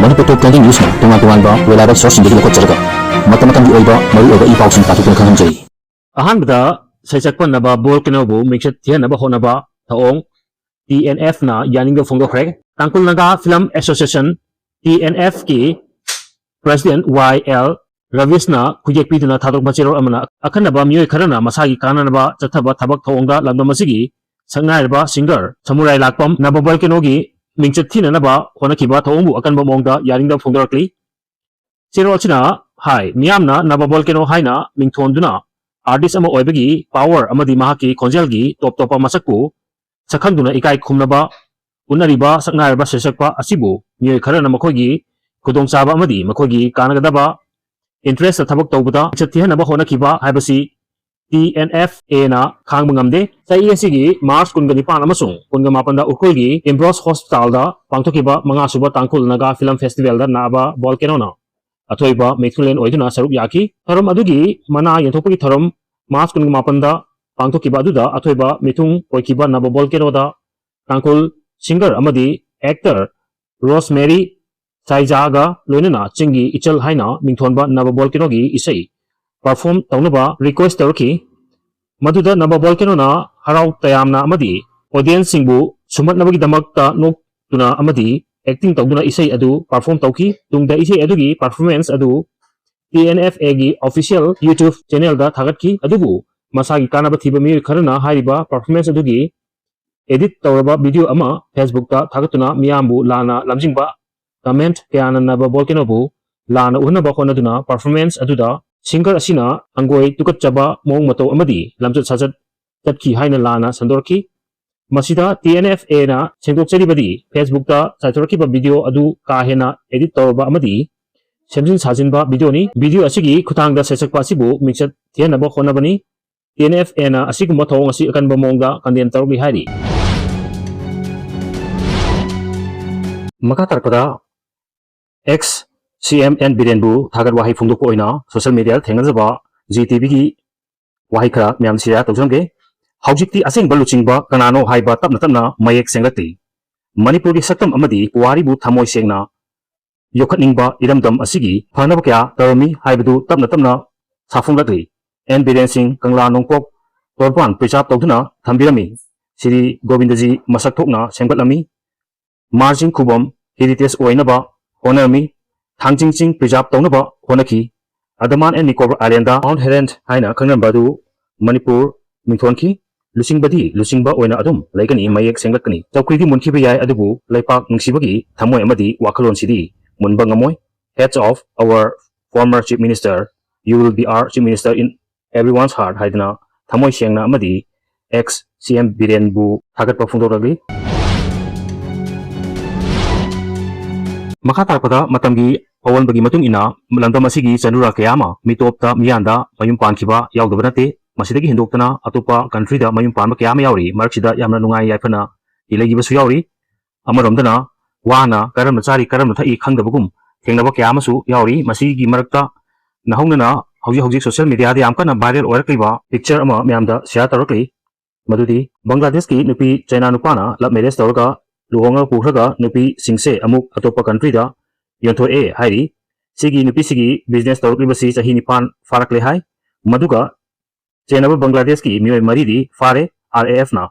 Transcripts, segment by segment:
Manipur Top 20 News na tungan-tungan ba reliable source hindi ko tsarga. Mata-matang di oiba maru iba ipawsin tatutun kang jay. Ahanbada sa sakpan Naba Volcano mixet tiyan Naba honaba taong TNF na yaning do fondo krek tangkol naga Film Association TNF ki President YL Ravis na kujek pitu na tatok macero amana akan naba miyoy karana masagi kana naba chataba tabak taongda lamda masigi sangnay ba singer samurai lakpam Naba Volcano gi mingchet thina naba hona kiba taongbu akan bomongda yaning do fondo rakli zero china hai miyamna Naba Volcano haina mingthonduna artist ama oibagi power amadi mahaki konjelgi top topa masakpu sakhanduna ikai khumnaba unariba saknaiba sesakpa asibu miyoy kharana makhogi kudongchaba amadi makhogi kanagadaba interest thabak tawbada chathihanaba honakiba haibasi TNFA na khangba ngamde sai asigi March 19 amasung 18 da ukulgi Ambrose Hospital da pangthokiba manga suba tangkul naga film festival da Naba Volcano na athoiba methulen oiduna saruk yaki tharom adugi mana yanthopagi tharom March 18 da pangthokiba aduda athoiba mithung oikiba Naba Volcano da tangkul singer amadi actor Rosemary Saijaga loinana chingi ichal haina mingthonba Naba Volcano gi isai perform taunaba request tawki maduda Naba Volcano na harau tayamna amadi audience singbu sumatnabagi damakta nok tuna amadi acting tawduna isai adu perform tawki tungda isai adugi performance adu TNFA gi official YouTube channel da thagatki adubu masagi kanaba thiba mi kharana hariba performance adugi edit tawraba video ama Facebook ta thagatuna miyambu lana lamjingba comment kayana Naba Volcano bu lana unaba khonaduna performance aduda singer asina angoi tukat chaba mong mato amadi lamjat sajat tatki haina lana sandorki masida TNFA na sengdok charibadi Facebook ta satorki ba video adu ka hena edit tawba amadi semjin sajin ba video ni video asigi khutang da sesakpa sibu mixat thianaba khonabani TNFA na asigumba thong asi akan ba mongda kandem tawgi hari maka tarpada X CM Birenbu thagat wahi phungduk ko oina social media thenganjaba GTV gi wahi khara myam sia tawjangge haujikti aseng baluchingba kanano haiba tapna tapna mayek senglati Manipur gi saktam amadi wari bu thamoi sengna yokhatningba iramdam asigi phanaba kya tarmi haibadu tapna tapna safunglatri Biren Singh Kangla Nongpok torpan preserve tawduna thambirami Sri Govindaji masak thokna sengbatlami margin khubam heritage oinaba honami Thangjingching preserve tawnaba honaki Andaman and Nicobar Island Mount Herent haina khangrambadu Manipur mingthonki lusingba oina adum laikani mayek senglatkani chawkridi munkhiba yai adubu laipak nungsibagi thamoi amadi wakhalon sidi munba ngamoi heads of our former chief minister you will be our chief minister in everyone's heart haidna thamoi sengna amadi ex CM Birenbu thagatpa phungdoragi Makatarpada matamgi awan bagi matung ina melandam masigi chanura kayama mitopta miyanda mayum pankiba yaudabnate masidagi hindoktana atopa country da mayum panba kayama yauri marksida yamna nungai yaifana ilagi basu yauri amaromdana wana karam chari karam thai khangdabugum thengnaba kayama su yauri masigi marakta nahongnana hauji social media da yamkana viral orakliba picture ama myamda share tarakli madudi Bangladesh ki nupi China nupana love marriage tawraga luhonga puhraga nupi singse amuk atopa country da yontho e hairi sigi nupi sigi business tawrkli basi chahi nipan farakle hai maduga China Bangladesh ki mioi maridi fare RAF na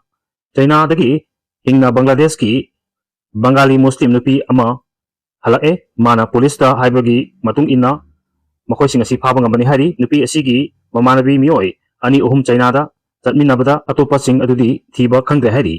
China dagi ingna Bangladesh ki Bengali Muslim nupi ama halae mana police da haibagi matung inna makoi singasi phaba ngambani hari nupi asigi mamanabi mioi ani ohum China da chatminabada atopa sing adudi thiba khangde hari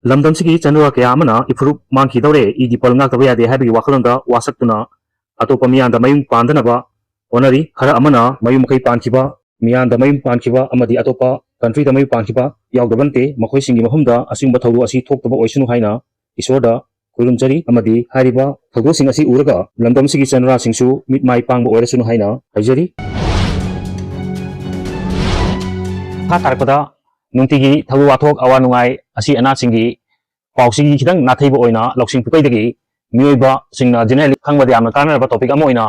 Lamdam sigi chanua kaya amana ifrup mangki dawre idi palnga tabaya de habi wakalonda wasaktuna atopa miyanda mayung pandanaba onari khara amana mayum kai pankiba miyanda mayum pankiba amadi atopa country da mayum pankiba yaudabante makhoi singi mahumda asingba thawdu asi thoktoba oisunu haina isorda kurumjari amadi hariba thawdu sing asi uraga lamdam sigi chanura singsu mitmai pangba oirasunu haina haijari tarpada nungtigi thawu wathok awanungai asi ana singi pausigi khidang nathaiba oina loksing pukaidagi mioiba singna generally khangbadi amna kanaraba topic ama oina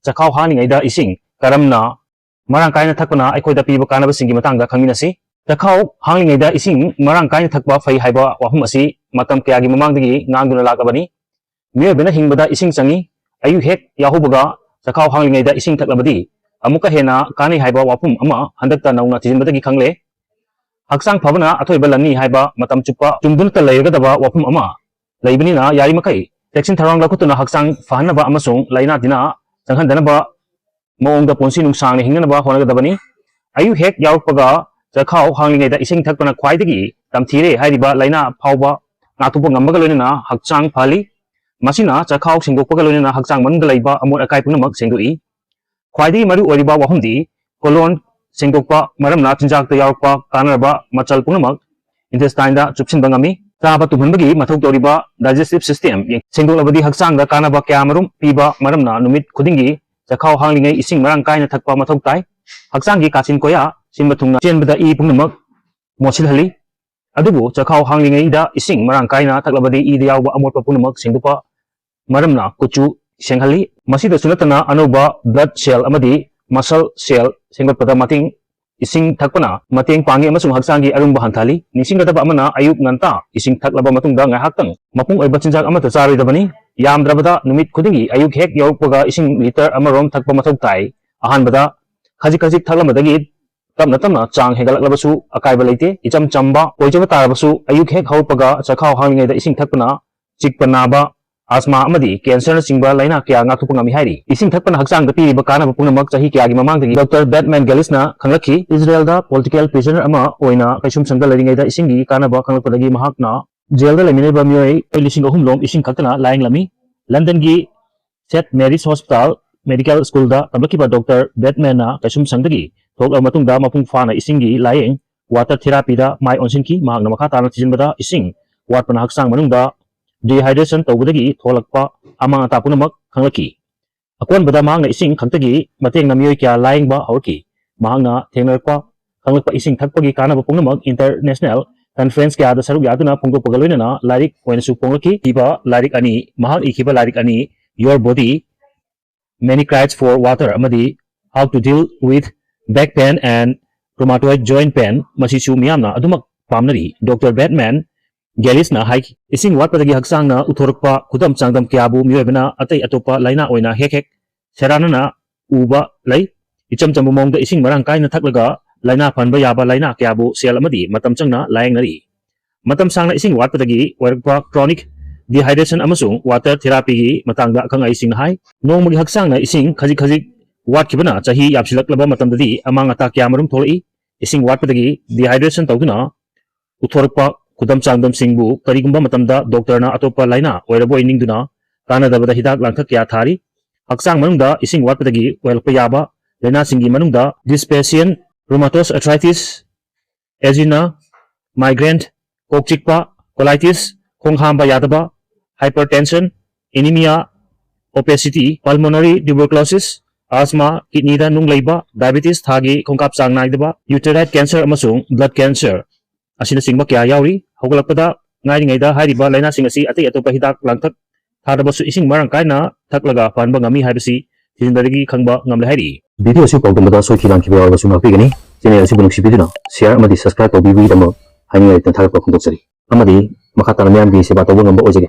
chakhaw haningaida ising karamna marang kaina thakpana aikoida piba kanaba singi matangda khangminasi chakhaw hangingaida ising marang kaina thakba fai haiba wahum asi matam kyagi mamangdagi ngangduna lakabani mioibena hingbada ising changi ayu hek yahubaga chakhau hanglingai da ising thaklabadi amuka hena kani haiba wapum ama handakta nauna tijinbadagi khangle haksang phabana athoiba lanni haiba matam chuppa chumdun ta laygadaba wapum ama laibani na yari makai vaccine tharang lakutuna haksang fahanaba amasung laina dina changhandanaba maongda ponsi nungsang hinganaba honagadabani ayu hek yaukpaga chakhau hanglingai da ising thakpana khwaidagi tamthire hairiba laina phawba ngatupa ngambaga loinana haksang fahali masina chakhau singdokpaga loinana haksang manungda laiba amot akai punamak sengdoi khwaidagi maru oriba wahumdi colon singdokpa maramna chinjakta yaukpa kanaraba machal punamak intestine da chupsinba ngami chaba tumhanbagi mathau toriba digestive system singdoklabadi haksang da kanaba kyamarum piba maramna numit khudingi chakhau hanglingai ising marang kaina thakpa mathau tai haksang gi kachin koya sinba thungna chenbada i punamak mosilhali adubu chakhau hanglingai da ising marang kaina thaklabadi i da yawba amotpa punamak singdupa maramna kuchu senghali masida sunatana anoba blood cell amadi muscle cell sengbatpada mating ising thakpana mateng pangi amasung haksanggi arungba hanthali nisinggadaba amana ayuk nganta ising thaklaba matungda ngahaktang mapung oiba chinjak amata charoidabani yamdrabada numit khudingi ayuk hek yaukpaga ising liter amarom thakpa mathau tai ahanbada khajik khajik thaklamadagi tamna tamna chang hegalaklabasu akaiba leite icham chamba oijaba tarabasu ayuk hek haupaga chakhau hanglingai da ising thakpana chikpanaba asma amadi cancer na singba laina kya ngatupa ngami hairi ising thakpana haksang da piriba kanaba punamak chahi kya gi mamangdagi Dr. Batman Galis na khanglakhi Israel da political prisoner ama oina kaisum sangda laringai da ising gi kanaba khanglakpadagi mahakna jail da laminaiba mioi 2003 lom ising khaktana laing lami London gi St Mary's Hospital Medical School da tablakiba Dr. Batman na kaisum sangdagi thokla matungda mapung fana ising gi laing water therapy da mai onsinki mahakna makha tana tijinbada ising watpana haksang manungda dehydration tawbadagi tholakpa amang ata punamak khanglaki akonbada mahangna ising khangtagi mateng namioi kya laingba hawrki mahangna thenglarpa khanglakpa ising thakpagi kanaba punamak international conference kya da saruk yaduna pungtokpaga loinana larik oinasu ponglaki iba larik ani mahang ikiba larik ani your body many cries for water amadi how to deal with back pain and rheumatoid joint pain masisu miyamna adumak pamnari Dr. Batman Galis na hai ising watpadagi haksang na uthorokpa khudam changdam kyabu miyoibana atai atopa laina oina hek hek serana uba lai icham chambu mongda ising marang kaina thaklaga laina phanba yaba laina kyabu sel amadi matam changna laingnari matam sangna ising watpadagi warakpa chronic dehydration amasung water therapy gi matangda khangai ising hai nongmagi haksang na ising khajik khajik watkibana chahi yapsilaklaba matamdadi amang ata kyamarum tholai ising watpadagi dehydration tawduna uthorokpa khudam changdam singbu karigumba matamda doctor na atopa laina oirabo iningduna kanadabada hidak langthak kya thari haksang manungda ising watpadagi oilpa yaba laina singi manungda dyspepsia rheumatoid arthritis angina migraine kokchikpa colitis khonghamba yadaba hypertension anemia obesity pulmonary tuberculosis asthma kidney da nung leiba diabetes thagi khongkap chang naidaba uterine cancer amasung blood cancer asina singba kya yauri haugalakpada ngairingaida hairiba laina sing asi atai atopa hidak langthak thadabasu ising marang kaina thaklaga panba ngami haibasi thindarigi khangba ngamle hairi video si pawdamada soikiran kiba wasu ngakpigani channel si bunuk sibiduna share amadi subscribe tawbibi damo haingai tan tharpa khondokchari amadi makhatana myam gi seba tawba ngamba ojege